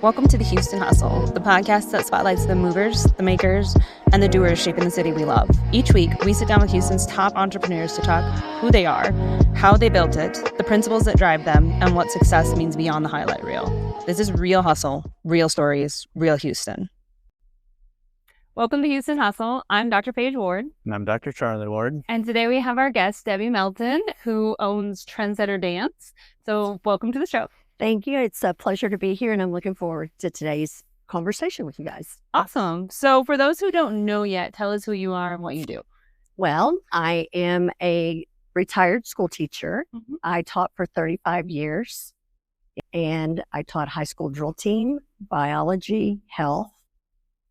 Welcome to the Houston Hustle, the podcast that spotlights the movers, the makers, and the doers shaping the city we love. Each week, we sit down with Houston's top entrepreneurs to talk who they are, how they built it, the principles that drive them, and what success means beyond the highlight reel. This is Real Hustle, real stories, real Houston. Welcome to Houston Hustle. I'm Dr. Paige Ward. And I'm Dr. Charlie Ward. And today we have our guest, Debbie Melton, who owns Trendsetter Dance. So welcome to the show. Thank you. It's a pleasure to be here, and I'm looking forward to today's conversation with you guys. Awesome. So for those who don't know yet, tell us who you are and what you do. Well, I am a retired school teacher. I taught for 35 years, and I taught high school drill team, biology, health,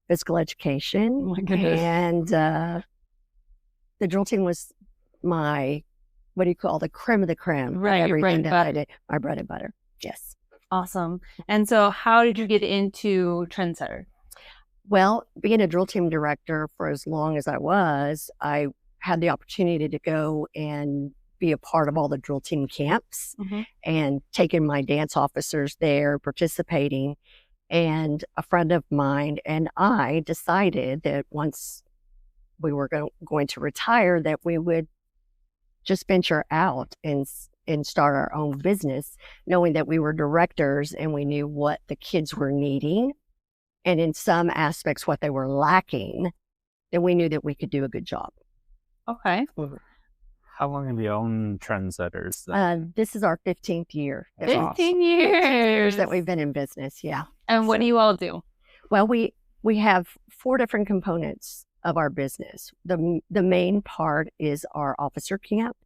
physical education. Oh my goodness. And the drill team was my, what do you call, the creme of the creme. Right, your bread and butter. I did. My bread and butter. Yes. Awesome. And so how did you get into Trendsetter? Well, being a drill team director for as long as I had the opportunity to go and be a part of all the drill team camps and taking my dance officers there, participating. And a friend of mine and I decided that once we were going to retire, that we would just venture out and start our own business, knowing that we were directors and we knew what the kids were needing, and in some aspects what they were lacking, then we knew that we could do a good job. Okay. How long have you owned Trendsetters? This is our 15th year. 15 years That we've been in business, yeah. And what do you all do? Well, we have 4 different components of our business. The main part is our officer camp.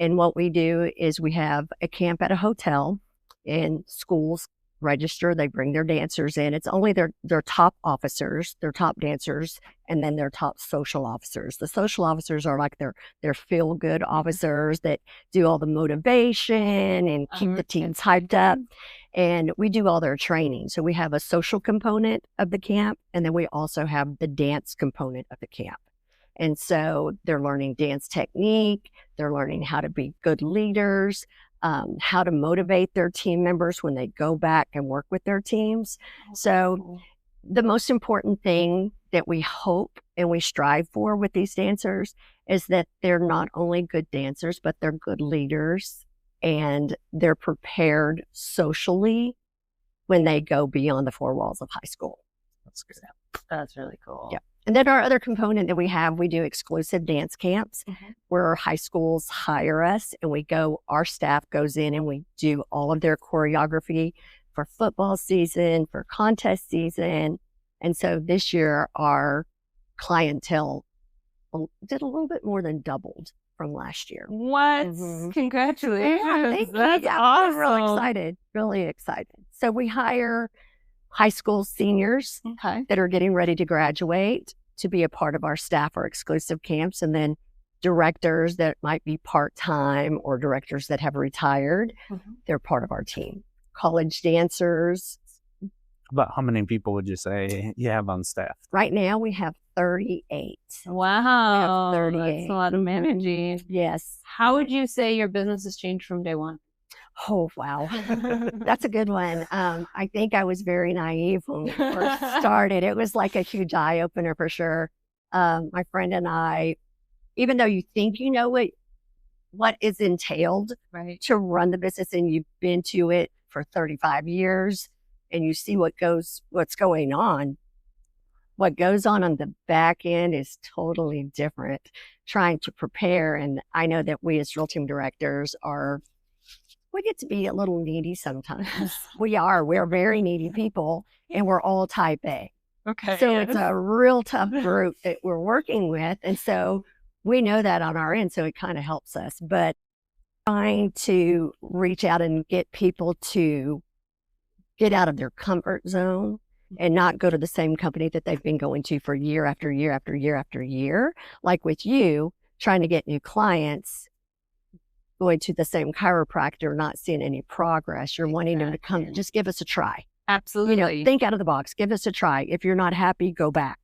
And what we do is we have a camp at a hotel, and schools register. They bring their dancers in. It's only their top officers, their top dancers, and then their top social officers. The social officers are like their feel-good officers that do all the motivation and keep the teams hyped up. And we do all their training. So we have a social component of the camp, and then we also have the dance component of the camp. And so they're learning dance technique, they're learning how to be good leaders, how to motivate their team members when they go back and work with their teams. So the most important thing that we hope and we strive for with these dancers is that they're not only good dancers, but they're good leaders, and they're prepared socially when they go beyond the 4 walls of high school. That's good. That's really cool. Yeah. And then our other component that we do exclusive dance camps where high schools hire us, and our staff goes in and we do all of their choreography for football season, for contest season. And so this year our clientele did a little bit more than doubled from last year. What? Congratulations. Yeah, That's awesome. awesome. Really excited. So we hire high school seniors that are getting ready to graduate to be a part of our staff or exclusive camps, and then directors that might be part-time or directors that have retired. They're part of our team. College dancers. About how many people would you say you have on staff? Right now we have 38. Wow. We have 38. That's a lot of managing. Yes. How would you say your business has changed from day one? Oh, wow. That's a good one. I think I was very naive when we first started. It was like a huge eye opener for sure. My friend and I, even though you think you know what is entailed to run the business, and you've been to it for 35 years and you see what's going on, what goes on the back end is totally different. Trying to prepare. And I know that we as drill team directors we get to be a little needy sometimes. We're very needy people, and we're all type A. Okay. So it's a real tough group that we're working with. And so we know that on our end, so it kind of helps us. But trying to reach out and get people to get out of their comfort zone and not go to the same company that they've been going to for year after year after year after year. Like with you, trying to get new clients, going to the same chiropractor, not seeing any progress. You're wanting them to come, just give us a try. Absolutely. Think out of the box, give us a try. If you're not happy, go back.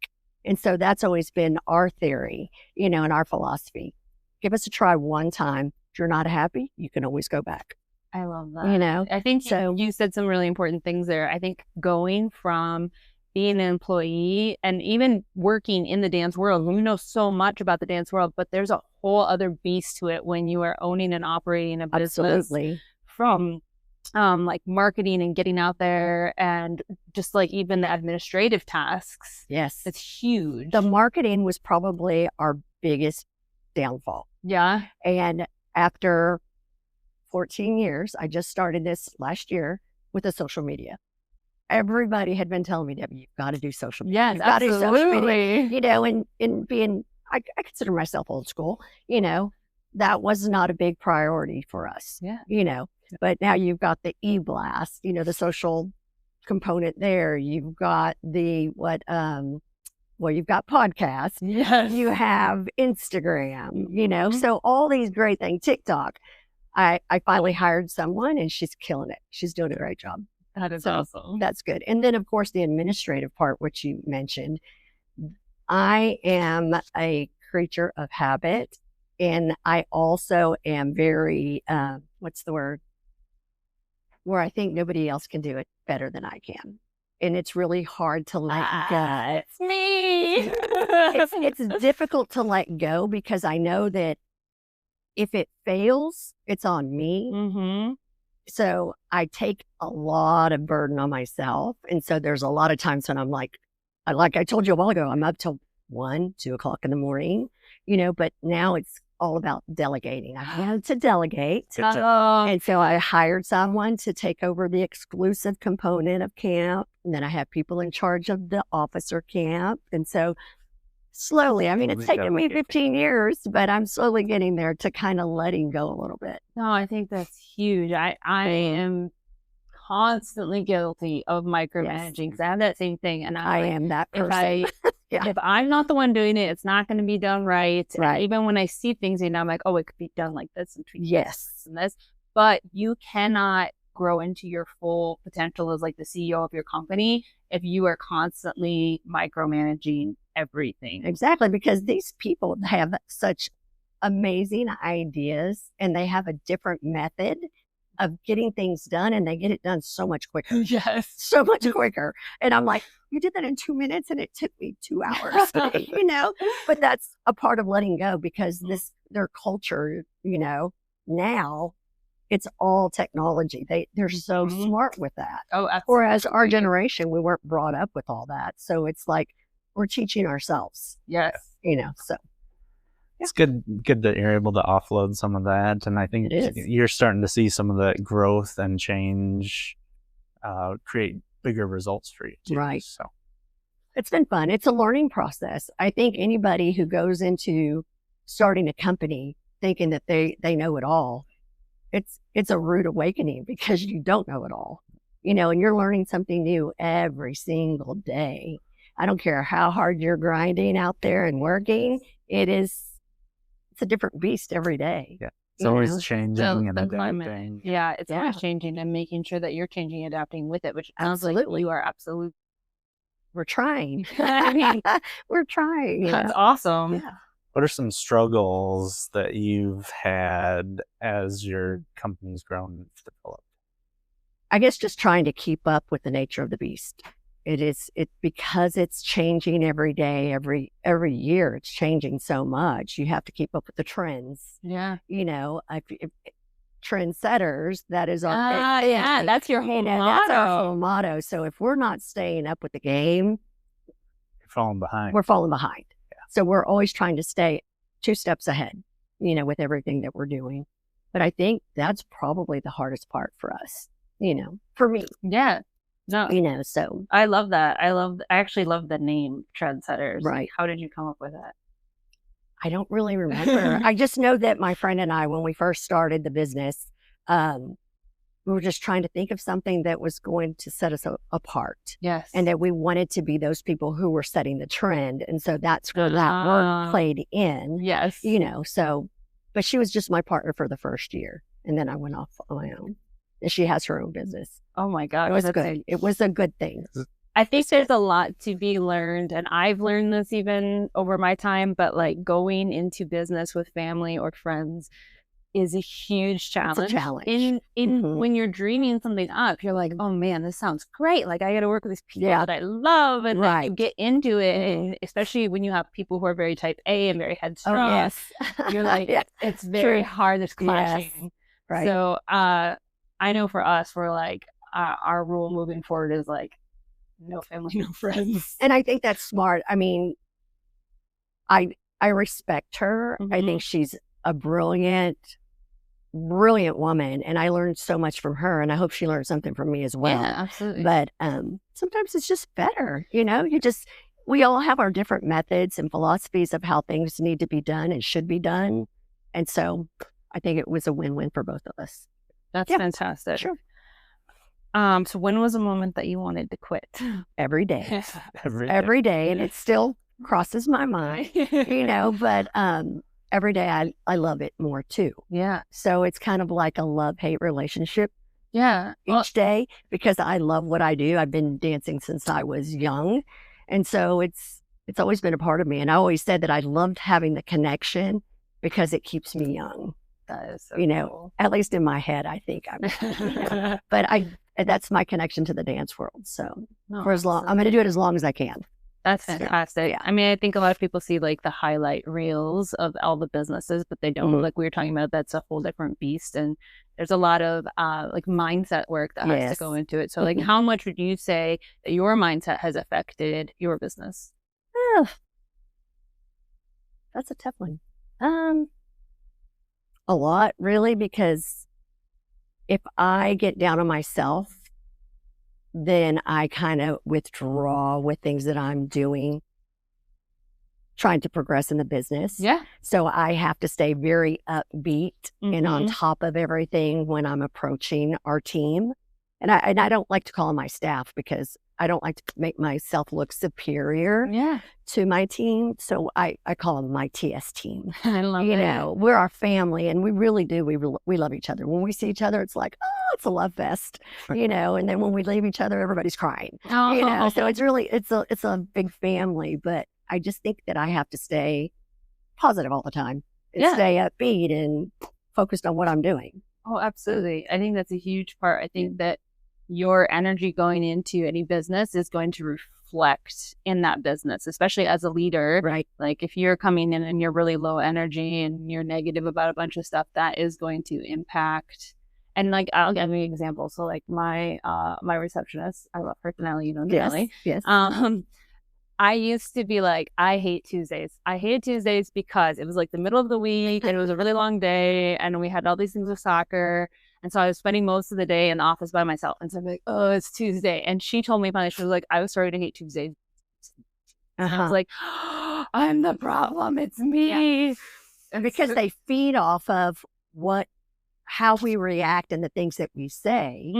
And so that's always been our theory, and our philosophy. Give us a try one time. If you're not happy, you can always go back. I love that. You know, I think so you said some really important things there. I think going from being an employee and even working in the dance world, we know so much about the dance world, but there's a whole other beast to it when you are owning and operating a business. absolutely. From like marketing and getting out there and just like even the administrative tasks. Yes. It's huge. The marketing was probably our biggest downfall. Yeah. And after 14 years, I just started this last year with the social media. Everybody had been telling me, Debbie, you've got to do social media. Yes, You've got to do social media. absolutely. You know, and being, I consider myself old school, you know, that was not a big priority for us. Yeah. You know, but now you've got the e-blast, you know, the social component there. You've got the, you've got podcasts. Yes. You have Instagram, you know, so all these great things, TikTok. I finally hired someone and she's killing it. She's doing a great job. That is So awesome. that's good. And then, of course, the administrative part, which you mentioned. I am a creature of habit, and I also am very, what's the word? Where I think nobody else can do it better than I can. And it's really hard to let go. It's me. It's difficult to let go because I know that if it fails, it's on me. Mm-hmm. So I take a lot of burden on myself. And so there's a lot of times when I'm like I told you a while ago, I'm up till 1, 2 o'clock in the morning, you know, but now it's all about delegating. I had to delegate. And so I hired someone to take over the exclusive component of camp. And then I have people in charge of the officer camp. And so slowly, I mean, it's taken me 15 years, but I'm slowly getting there to kind of letting go a little bit. No, I think that's huge. I am constantly guilty of micromanaging because I have that same thing. And I am that person. If I'm not the one doing it, it's not going to be done right. Right. Even when I see things, you know, I'm like, oh, it could be done like this and tweaked Yes. and this. But you cannot grow into your full potential as like the CEO of your company if you are constantly micromanaging everything. Exactly, because these people have such amazing ideas and they have a different method of getting things done and they get it done so much quicker. Yes. So much quicker. And I'm like, you did that in 2 minutes and it took me 2 hours, you know, but that's a part of letting go because their culture, you know, now it's all technology. They're so smart with that. Oh, absolutely. Whereas our generation, we weren't brought up with all that. So it's like, we're teaching ourselves. Yes. You know, so. It's good that you're able to offload some of that. And I think you're starting to see some of that growth and change create bigger results for you too. Right. So it's been fun. It's a learning process. I think anybody who goes into starting a company thinking that they know it all, it's a rude awakening because you don't know it all, you know, and you're learning something new every single day. I don't care how hard you're grinding out there and working. It's a different beast every day. Yeah. It's always changing and adapting. Yeah, it's always changing and making sure that you're changing and adapting with it, which sounds like you are absolutely. We're trying. I mean, we're trying. That's awesome. Yeah. What are some struggles that you've had as your company's grown and developed? I guess just trying to keep up with the nature of the beast. It's because it's changing every day, every year. It's changing so much. You have to keep up with the trends. Yeah. You know, if Trendsetters, that is our that's your whole motto. That's our whole motto. So if we're not staying up with the game, You're falling behind. we're falling behind. Yeah. So we're always trying to stay 2 steps ahead, you know, with everything that we're doing. But I think that's probably the hardest part for us, you know, for me. Yeah. No, you know, so I love that. I actually love the name Trendsetters. Right. How did you come up with that? I don't really remember. I just know that my friend and I, when we first started the business, we were just trying to think of something that was going to set us apart. Yes. And that we wanted to be those people who were setting the trend. And so that's where that word played in. Yes. You know, so, but she was just my partner for the first year. And then I went off on my own. And she has her own business. Oh my God. It was good. It was a good thing. I think there's a lot to be learned. And I've learned this even over my time, but like going into business with family or friends, is a huge challenge. It's a challenge. When you're dreaming something up, you're like, oh man, this sounds great. Like I got to work with these people that I love, and then you get into it, and especially when you have people who are very type A and very headstrong. Oh, yes. You're like, it's very hard. There's clashing. Yes. Right. So I know for us, we're like, our rule moving forward is like, no family, no friends. And I think that's smart. I mean, I respect her. I think she's a brilliant woman, and I learned so much from her, and I hope she learned something from me as well. Yeah, absolutely. But sometimes it's just better, we all have our different methods and philosophies of how things need to be done and should be done. And so I think it was a win-win for both of us. That's fantastic. Sure. So when was a moment that you wanted to quit? Every day. Every day. And it still crosses my mind, but every day I love it more too. Yeah. So it's kind of like a love-hate relationship. Yeah. Each day, because I love what I do. I've been dancing since I was young. And so it's always been a part of me. And I always said that I loved having the connection because it keeps me young. That is so cool. At least in my head, I think but that's my connection to the dance world. So I'm going to do it as long as I can. That's fantastic. Yeah. I mean, I think a lot of people see like the highlight reels of all the businesses, but they don't. Like we were talking about, that's a whole different beast. And there's a lot of like mindset work that has to go into it. So like how much would you say that your mindset has affected your business? That's a tough one. A lot, really, because if I get down on myself, then I kind of withdraw with things that I'm doing, trying to progress in the business. Yeah. So I have to stay very upbeat and on top of everything when I'm approaching our team. And I don't like to call them my staff because I don't like to make myself look superior to my team. So I call them my TS team. I love it. We're our family, and we really do. We love each other. When we see each other, it's like, oh, it's a love fest, and then when we leave each other, everybody's crying, So it's really, it's a big family, but I just think that I have to stay positive all the time and stay upbeat and focused on what I'm doing. Oh, absolutely. I think that's a huge part. I think that your energy going into any business is going to reflect in that business, especially as a leader. Right. Like if you're coming in and you're really low energy and you're negative about a bunch of stuff, that is going to impact. And like, I'll give you an example. So like my receptionist, I love her, Denali, Denali. Yes. I used to be like, I hate Tuesdays. I hated Tuesdays because it was like the middle of the week and it was a really long day and we had all these things with soccer. And so I was spending most of the day in the office by myself. And so I'm like, oh, it's Tuesday. And she told me finally, she was like, I was starting to hate Tuesdays. And I was like, oh, I'm the problem. It's me. Yeah. Because they feed off of how we react and the things that we say.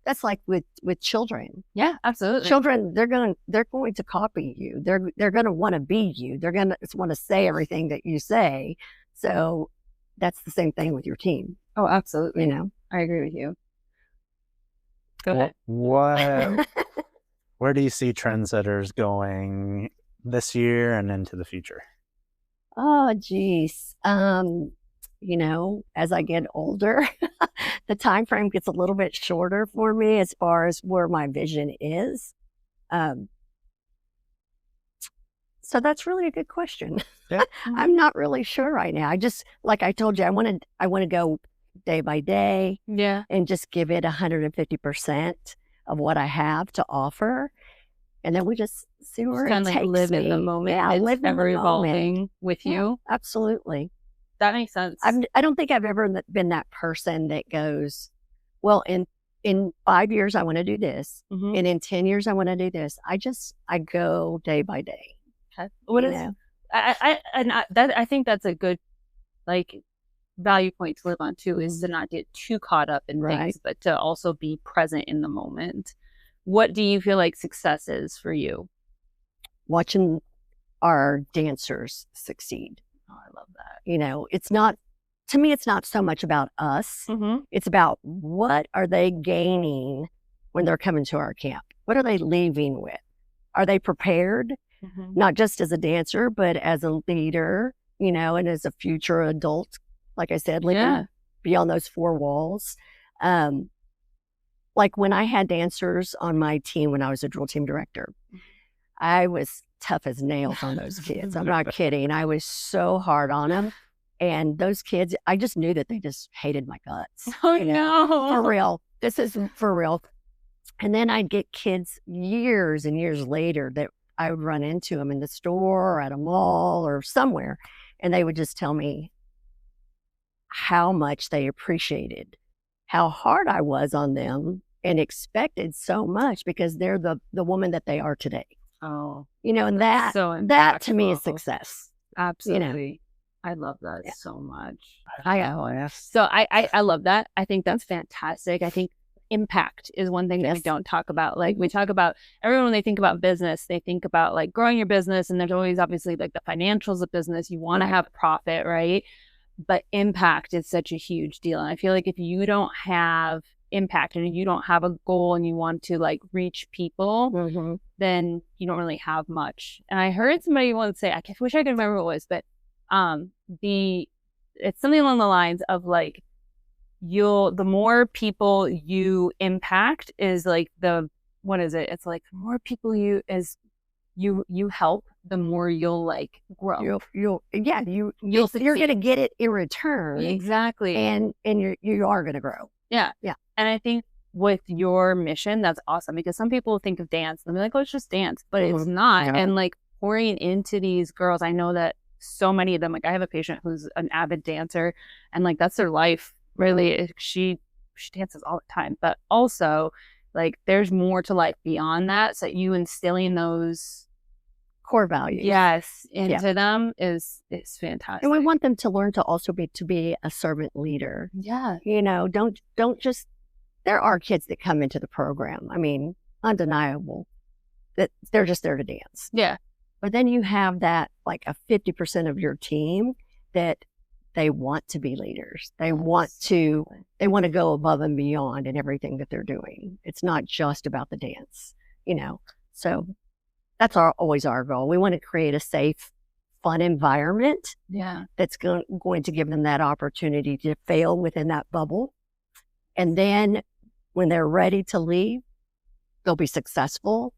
That's like with children. Yeah, absolutely. Children, they're going to copy you. They're going to want to be you. They're going to want to say everything that you say. So that's the same thing with your team. Oh, absolutely. I agree with you. Go ahead. Where do you see Trendsetters going this year and into the future? Oh, geez. As I get older, the time frame gets a little bit shorter for me as far as where my vision is. So that's really a good question. Yeah. I'm not really sure right now. I just, like I told you, I want to go day by day. Yeah. And just give it 150% of what I have to offer. And then we just see where it takes me. Live in the moment. Yeah, it's live ever in the evolving moment. With you. Absolutely. That makes sense. I don't think I've ever been that person that goes, well, in 5 years, I want to do this. And in 10 years, I want to do this. I go day by day. Okay. I think that's a good, value point to live on too, is to not get too caught up in things, but to also be present in the moment. What do you feel like success is for you? Watching our dancers succeed. Oh, I love that. It's not, to me, it's not so much about us. It's about what are they gaining when they're coming to our camp? What are they leaving with? Are they prepared? Not just as a dancer, but as a leader, and as a future adult like I said, living beyond those four walls. Like when I had dancers on my team when I was a drill team director, I was tough as nails on those kids. I'm not kidding. I was so hard on them. And those kids, I just knew that they just hated my guts. Oh, no. For real. This is for real. And then I'd get kids years and years later that I would run into them in the store or at a mall or somewhere. And they would just tell me how much they appreciated how hard I was on them and expected so much because they're the woman that they are today. Oh, and that to me is success. Absolutely. I love that so much. Yes. So I love that. I think that's fantastic. I think impact is one thing that we don't talk about. Like we talk about everyone, when they think about business, they think about like growing your business, and there's always obviously like the financials of business. You want to have profit, right? But impact is such a huge deal. And I feel like if you don't have impact and you don't have a goal and you want to like reach people, then you don't really have much. And I heard somebody once say, I wish I could remember what it was, but it's something along the lines of like, the more people you impact is like it's like the more people you help, the more you'll like grow. You're going to get it in return. Exactly. And you are going to grow. Yeah. Yeah. And I think with your mission, that's awesome, because some people think of dance and they're like, oh, it's just dance, but it's not. Yeah. And like pouring into these girls, I know that so many of them, like I have a patient who's an avid dancer and like that's their life. Really, she dances all the time, but also like there's more to life beyond that. So you instilling those core values, into them is fantastic. And we want them to learn to also be a servant leader. Yeah, don't just. There are kids that come into the program. I mean, undeniable that they're just there to dance. Yeah, but then you have that like a 50% of your team that they want to be leaders. They want to go above and beyond in everything that they're doing. It's not just about the dance, So that's always our goal. We want to create a safe, fun environment. Yeah. That's going to give them that opportunity to fail within that bubble. And then when they're ready to leave, they'll be successful.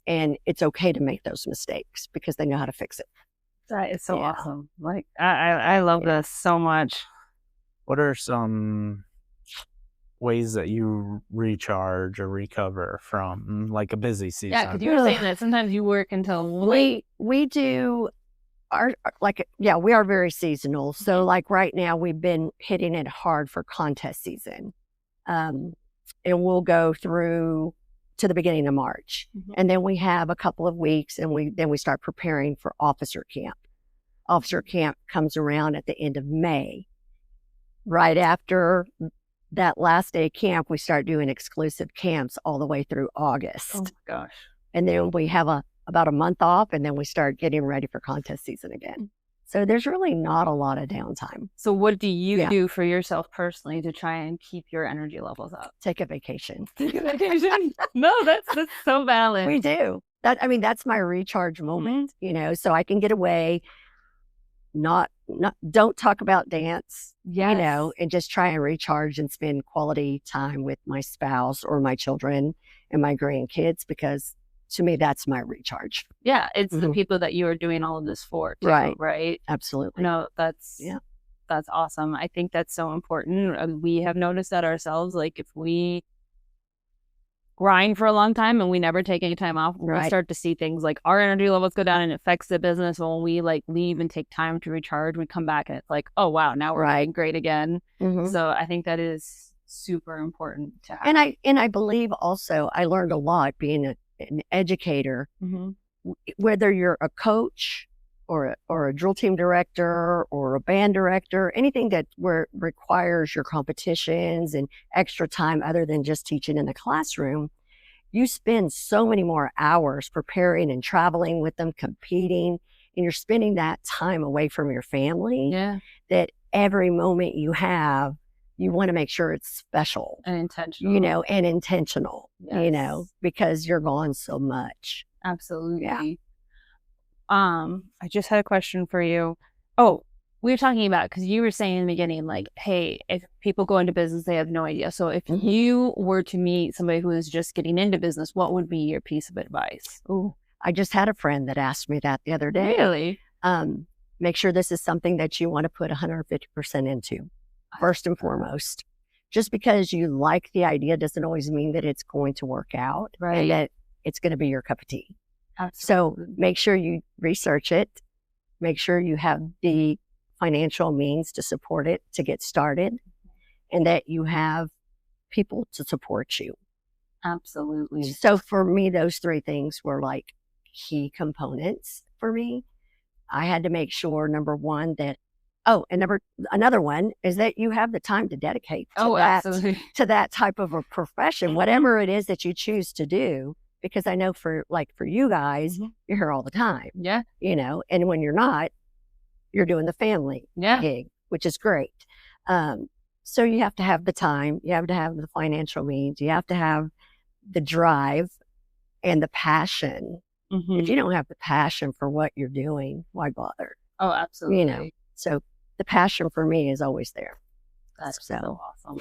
And it's okay to make those mistakes because they know how to fix it. That is so awesome. Like, I love this so much. What are some ways that you recharge or recover from like a busy season? Yeah, because you were saying that sometimes you work until late. We do we are very seasonal. So like right now we've been hitting it hard for contest season. And we'll go through to the beginning of March. And then we have a couple of weeks and we start preparing for officer camp. Officer camp comes around at the end of May. Right after that last day of camp, we start doing exclusive camps all the way through August. Oh my gosh. And then we have about a month off, and then we start getting ready for contest season again. So there's really not a lot of downtime. So what do you do for yourself personally to try and keep your energy levels up? Take a vacation. Take a vacation? No, that's so valid. We do. That's my recharge moment, so I can get away, don't talk about dance, and just try and recharge and spend quality time with my spouse or my children and my grandkids, because to me, that's my recharge. Yeah, it's the people that you are doing all of this for, too, right? Absolutely. No, that's awesome. I think that's so important. We have noticed that ourselves. Like if we grind for a long time and we never take any time off, we start to see things like our energy levels go down and it affects the business. When we like leave and take time to recharge, we come back and it's like, oh wow, now we're doing great again. So I think that is super important to have. And I believe also I learned a lot being an educator, whether you're a coach or a drill team director or a band director, anything that requires your competitions and extra time other than just teaching in the classroom, you spend so many more hours preparing and traveling with them, competing, and you're spending that time away from your family. Yeah. That every moment you have, you want to make sure it's special and intentional, and intentional, because you're gone so much. Absolutely. Yeah. I just had a question for you. Oh, we were talking about, because you were saying in the beginning, like, hey, if people go into business, they have no idea. So if you were to meet somebody who is just getting into business, what would be your piece of advice? Oh, I just had a friend that asked me that the other day. Really? Make sure this is something that you want to put 150% into, first and foremost. Just because you like the idea doesn't always mean that it's going to work out, right? And that it's going to be your cup of tea. Absolutely. So make sure you research it. Make sure you have the financial means to support it, to get started, and that you have people to support you. Absolutely. So for me, those three things were like key components for me. I had to make sure, number one, that, another one is that you have the time to dedicate to that type of a profession, whatever it is that you choose to do. Because I know for you guys, you're here all the time. Yeah. And when you're not, you're doing the family gig, which is great. So you have to have the time, you have to have the financial means, you have to have the drive and the passion. If you don't have the passion for what you're doing, why bother? Oh, absolutely. So the passion for me is always there. That's so awesome.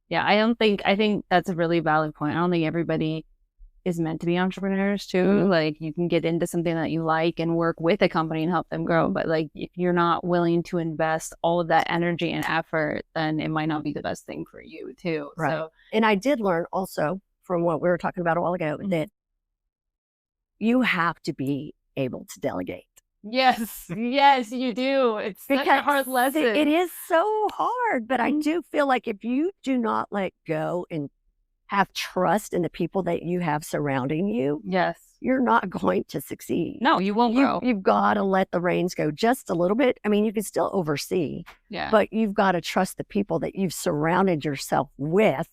Yeah. Yeah. I think that's a really valid point. I don't think everybody is meant to be entrepreneurs too. Like, you can get into something that you like and work with a company and help them grow. But like, if you're not willing to invest all of that energy and effort, then it might not be the best thing for you too. Right. So, and I did learn also from what we were talking about a while ago that you have to be able to delegate. Yes, you do. It's such a hard lesson. It is so hard, but I do feel like if you do not let go and have trust in the people that you have surrounding you, you're not going to succeed. No, you won't grow. You've got to let the reins go just a little bit. I mean, you can still oversee, but you've got to trust the people that you've surrounded yourself with.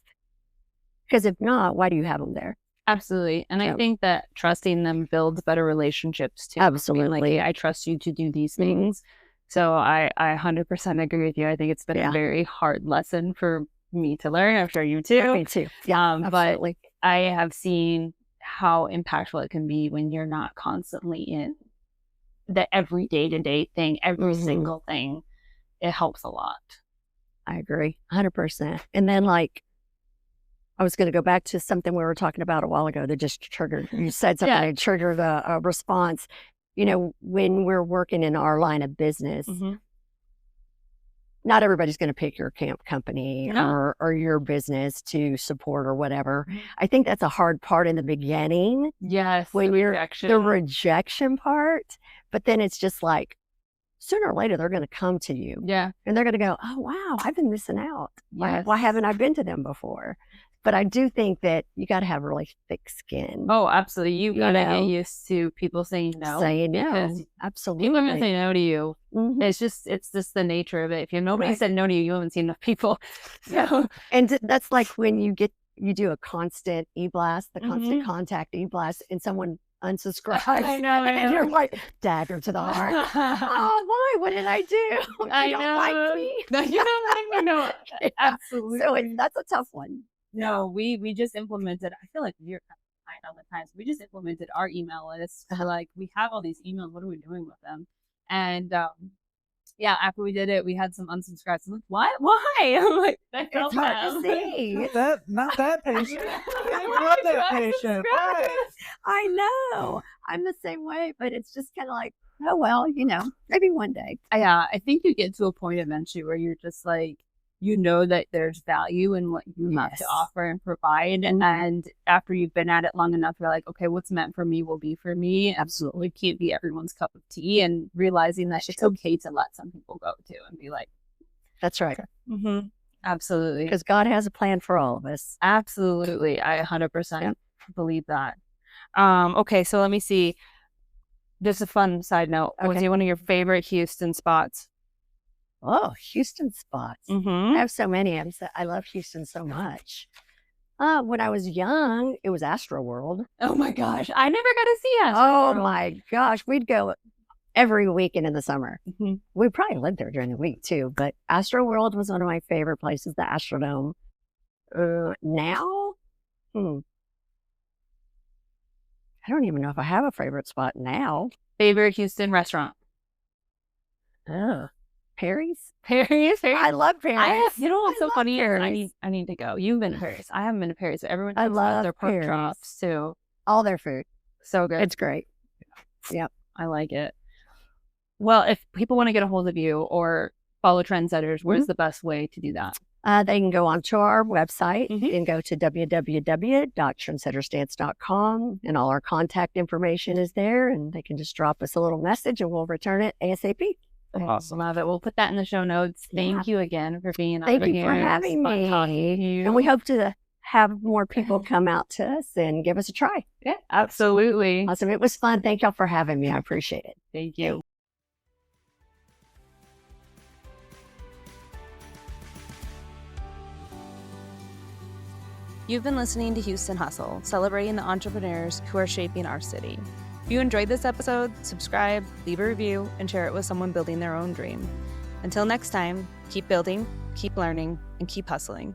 Because if not, why do you have them there? Absolutely. And I think that trusting them builds better relationships too. Absolutely. Like, I trust you to do these things. So I 100% agree with you. I think it's been a very hard lesson for me to learn. I'm sure you too. Me too. Yeah, absolutely. But I have seen how impactful it can be when you're not constantly in the every day-to-day thing, every single thing. It helps a lot. I agree, 100%. And then I was going to go back to something we were talking about a while ago that just triggered. You said something that triggered a response. When we're working in our line of business, not everybody's going to pick your camp company or your business to support or whatever. I think that's a hard part in the beginning. Yes, when the rejection part. But then it's just like, sooner or later, they're going to come to you. Yeah. And they're going to go, oh, wow, I've been missing out. Why haven't I been to them before? But I do think that you got to have really thick skin. Oh, absolutely. You got to get used to people saying no. Absolutely. People are going to say no to you. It's just the nature of it. If nobody said no to you, you haven't seen enough people. So. And that's like when you do a constant e-blast, the constant contact e-blast, and someone unsubscribes. I know. And you're like, dagger to the heart. Oh, why? What did I do? You don't like me? No, you don't like me. No, absolutely. So that's a tough one. No, we just implemented, I feel like we're kind of behind on the times. We just implemented our email list. Like, we have all these emails. What are we doing with them? And after we did it, we had some unsubscribes. I'm like, what? Why? I'm like, it's hard to see. Not that patient. Not that patient. Right. I know. I'm the same way, but it's just kind of like, oh, well, maybe one day. Yeah, I think you get to a point eventually where you're just like, that there's value in what you have to offer and provide. And after you've been at it long enough, you're like, okay, what's meant for me will be for me. Absolutely can't be everyone's cup of tea. And realizing that it's okay to let some people go too and be like, that's right. Absolutely. Because God has a plan for all of us. Absolutely. I 100% believe that. Okay, so let me see. Just a fun side note. What's one of your favorite Houston spots? Oh, Houston spots. I have so many. I love Houston so much. When I was young, it was Astro World. Oh my gosh. I never got to see Astro World. Oh my gosh. We'd go every weekend in the summer. We probably lived there during the week too, but Astro World was one of my favorite places, the Astrodome. Now? I don't even know if I have a favorite spot now. Favorite Houston restaurant? Oh, Paris. Paris. I love Paris. You know what's so funny? Paris. I need to go. You've been to Paris. I haven't been to Paris. Everyone I talks about love their pork Paris. chops too. All their food. So good. It's great. Yep. I like it. Well, if people want to get a hold of you or follow Trendsetters, where's the best way to do that? They can go onto our website and go to www.trendsettersdance.com, and all our contact information is there, and they can just drop us a little message and we'll return it ASAP. Awesome. Love it. We'll put that in the show notes. Thank you again for being on Thank you here. for having It's fun talking to me. you. And we hope to have more people come out to us and give us a try. Yeah, absolutely. Awesome. It was fun. Thank y'all for having me. I appreciate it. Thank you. You've been listening to Houston Hustle, celebrating the entrepreneurs who are shaping our city. If you enjoyed this episode, subscribe, leave a review, and share it with someone building their own dream. Until next time, keep building, keep learning, and keep hustling.